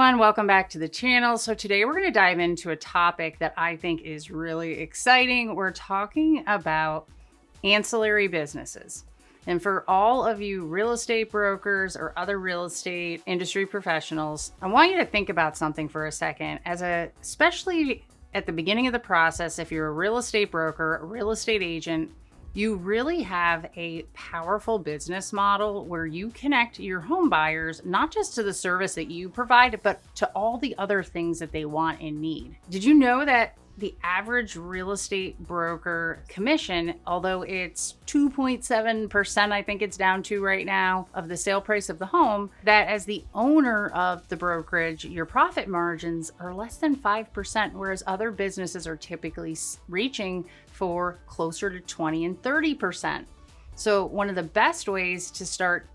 everyone, welcome back to the channel. So today we're going to dive into a topic that I think is really exciting. We're talking about ancillary businesses. And for all of you real estate brokers or other real estate industry professionals, I want you to think about something for a second. Especially at the beginning of the process, if you're a real estate broker, a real estate agent, you really have a powerful business model where you connect your home buyers, not just to the service that you provide, but to all the other things that they want and need. Did you know that the average real estate broker commission, although it's 2.7%, I think it's down to right now, of the sale price of the home, that as the owner of the brokerage, your profit margins are less than 5%, whereas other businesses are typically reaching for closer to 20 and 30%. So one of the best ways to start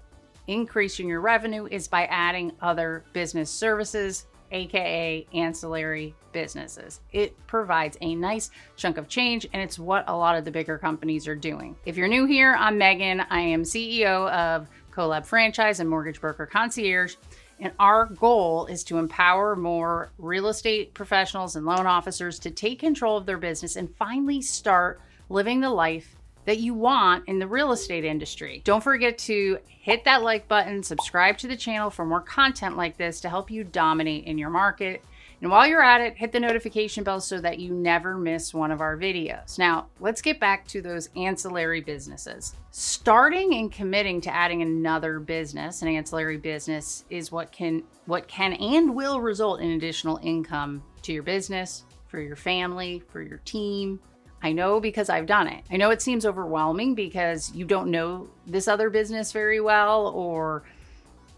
increasing your revenue is by adding other business services, aka ancillary businesses. It provides a nice chunk of change, and it's what a lot of the bigger companies are doing. If you're new here, I'm Megan. I am CEO of Collab Franchise and Mortgage Broker Concierge, and our goal is to empower more real estate professionals and loan officers to take control of their business and finally start living the life that you want in the real estate industry. Don't forget to hit that like button, subscribe to the channel for more content like this to help you dominate in your market. And while you're at it, hit the notification bell so that you never miss one of our videos. Now, let's get back to those ancillary businesses. Starting and committing to adding another business, an ancillary business, is what can and will result in additional income to your business, for your family, for your team. I know because I've done it. I know it seems overwhelming because you don't know this other business very well, or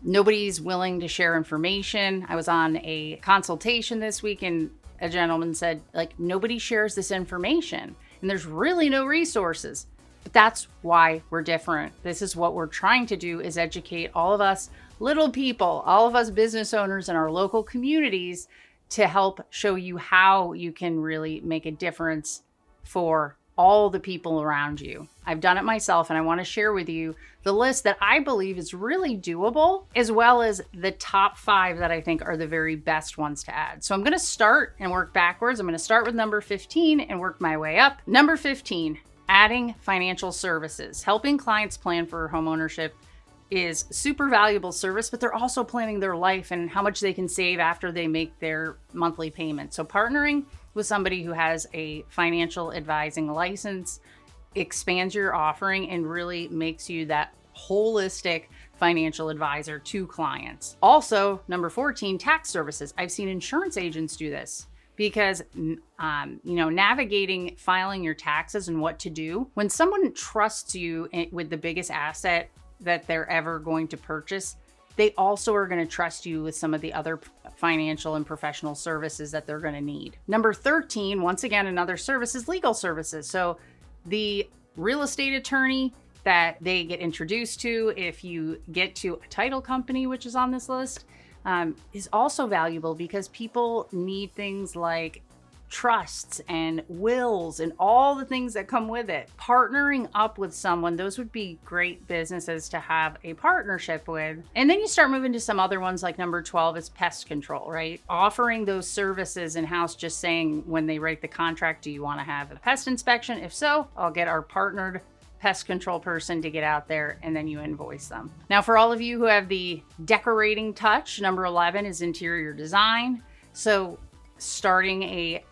nobody's willing to share information. I was on a consultation this week and a gentleman said, nobody shares this information and there's really no resources. But that's why we're different. This is what we're trying to do, is educate all of us little people, all of us business owners in our local communities, to help show you how you can really make a difference for all the people around you. I've done it myself, and I want to share with you the list that I believe is really doable, as well as the top 5 that I think are the very best ones to add. So I'm going to start and work backwards. I'm going to start with number 15 and work my way up. Number 15, adding financial services. Helping clients plan for homeownership is super valuable service, but they're also planning their life and how much they can save after they make their monthly payment. So partnering with somebody who has a financial advising license expands your offering and really makes you that holistic financial advisor to clients. Also, number 14, tax services. I've seen insurance agents do this because, navigating filing your taxes and what to do. When someone trusts you with the biggest asset that they're ever going to purchase, they also are going to trust you with some of the other financial and professional services that they're going to need. Number 13, once again, another service is legal services. So the real estate attorney that they get introduced to, if you get to a title company, which is on this list, is also valuable because people need things like trusts and wills and all the things that come with it. Partnering up with someone, those would be great businesses to have a partnership with. And then you start moving to some other ones, like number 12 is pest control, right? Offering those services in-house, just saying when they write the contract, do you want to have a pest inspection? If so, I'll get our partnered pest control person to get out there, and then you invoice them. Now, for all of you who have the decorating touch, number 11 is interior design. So starting a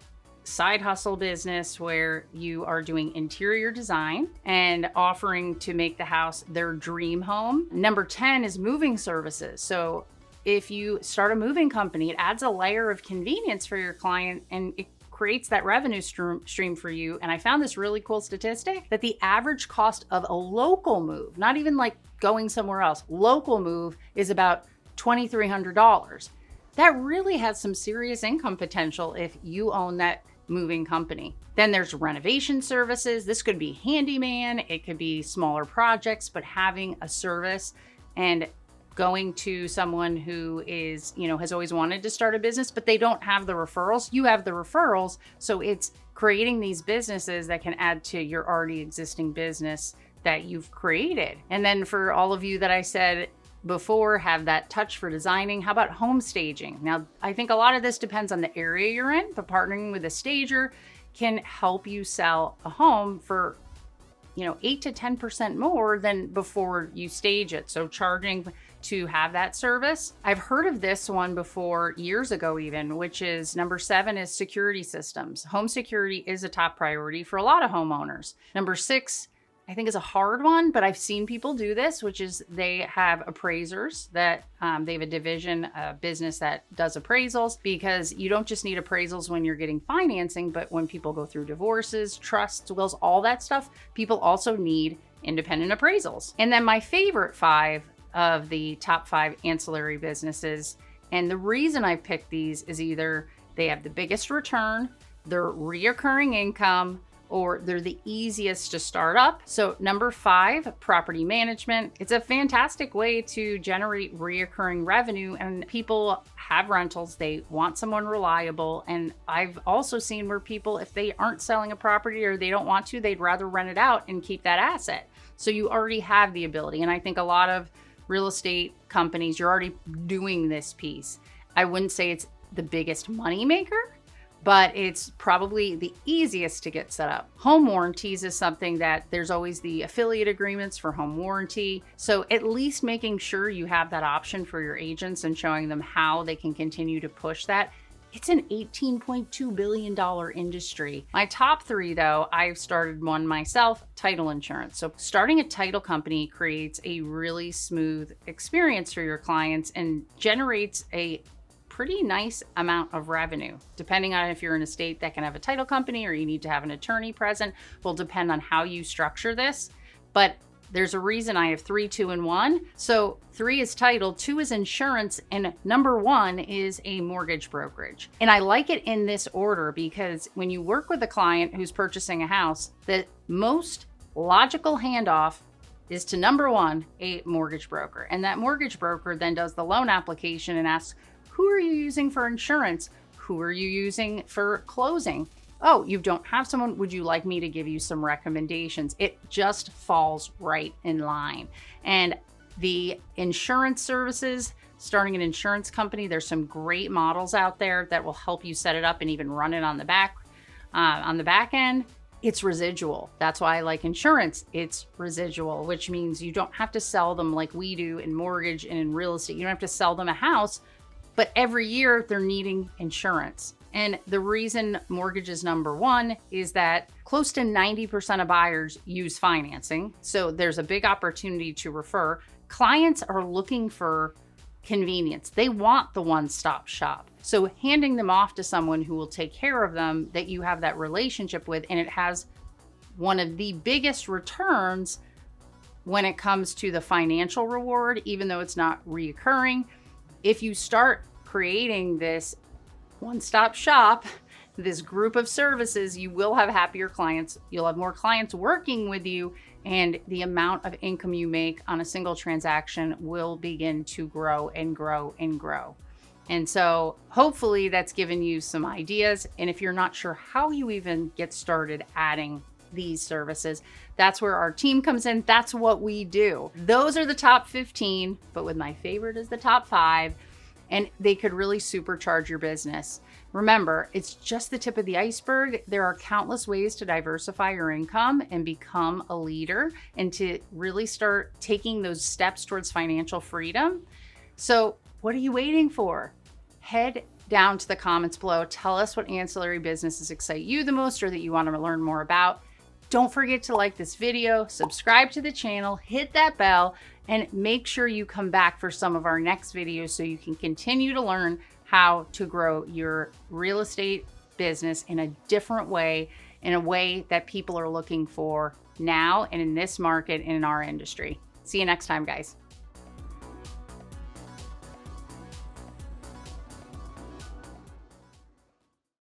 side hustle business where you are doing interior design and offering to make the house their dream home. Number 10 is moving services. So if you start a moving company, it adds a layer of convenience for your client and it creates that revenue stream for you. And I found this really cool statistic that the average cost of a local move, not even like going somewhere else, local move, is about $2,300. That really has some serious income potential if you own that moving company. Then there's renovation services. This could be handyman, it could be smaller projects, but having a service and going to someone who is, has always wanted to start a business, but they don't have the referrals. You have the referrals. So it's creating these businesses that can add to your already existing business that you've created. And then for all of you that I said before, have that touch for designing. How about home staging? Now, I think a lot of this depends on the area you're in, but partnering with a stager can help you sell a home for 8 to 10% more than before you stage it. So charging to have that service. I've heard of this one before years ago even, which is number 7 is security systems. Home security is a top priority for a lot of homeowners. Number 6, I think is a hard one, but I've seen people do this, which is they have appraisers that they have a division, a business that does appraisals, because you don't just need appraisals when you're getting financing, but when people go through divorces, trusts, wills, all that stuff, people also need independent appraisals. And then my favorite 5 of the top 5 ancillary businesses, and the reason I picked these is either they have the biggest return, they're reoccurring income, or they're the easiest to start up. So number 5, property management. It's a fantastic way to generate reoccurring revenue, and people have rentals. They want someone reliable. And I've also seen where people, if they aren't selling a property or they don't want to, they'd rather rent it out and keep that asset. So you already have the ability. And I think a lot of real estate companies, you're already doing this piece. I wouldn't say it's the biggest money maker, but it's probably the easiest to get set up. Home warranties is something that there's always the affiliate agreements for home warranty. So at least making sure you have that option for your agents and showing them how they can continue to push that. It's an $18.2 billion industry. My top 3 though, I've started one myself, title insurance. So starting a title company creates a really smooth experience for your clients and generates a pretty nice amount of revenue. Depending on if you're in a state that can have a title company or you need to have an attorney present, will depend on how you structure this. But there's a reason I have 3, 2, and 1. So 3 is title, 2 is insurance, and number 1 is a mortgage brokerage. And I like it in this order because when you work with a client who's purchasing a house, the most logical handoff is to number 1, a mortgage broker. And that mortgage broker then does the loan application and asks, who are you using for insurance? Who are you using for closing? Oh, you don't have someone. Would you like me to give you some recommendations? It just falls right in line. And the insurance services, starting an insurance company, there's some great models out there that will help you set it up and even run it on the back end. It's residual. That's why I like insurance. It's residual, which means you don't have to sell them like we do in mortgage and in real estate. You don't have to sell them a house, but every year they're needing insurance. And the reason mortgage is number 1 is that close to 90% of buyers use financing. So there's a big opportunity to refer. Clients are looking for convenience. They want the one-stop shop. So handing them off to someone who will take care of them, that you have that relationship with, and it has one of the biggest returns when it comes to the financial reward, even though it's not reoccurring. If you start creating this one-stop shop, this group of services, you will have happier clients. You'll have more clients working with you, and the amount of income you make on a single transaction will begin to grow and grow and grow. And so hopefully that's given you some ideas. And if you're not sure how you even get started adding these services, that's where our team comes in. That's what we do. Those are the top 15, but with my favorite is the top 5, and they could really supercharge your business. Remember, it's just the tip of the iceberg. There are countless ways to diversify your income and become a leader and to really start taking those steps towards financial freedom. So what are you waiting for? Head down to the comments below. Tell us what ancillary businesses excite you the most or that you want to learn more about. Don't forget to like this video, subscribe to the channel, hit that bell, and make sure you come back for some of our next videos so you can continue to learn how to grow your real estate business in a different way, in a way that people are looking for now and in this market and in our industry. See you next time, guys.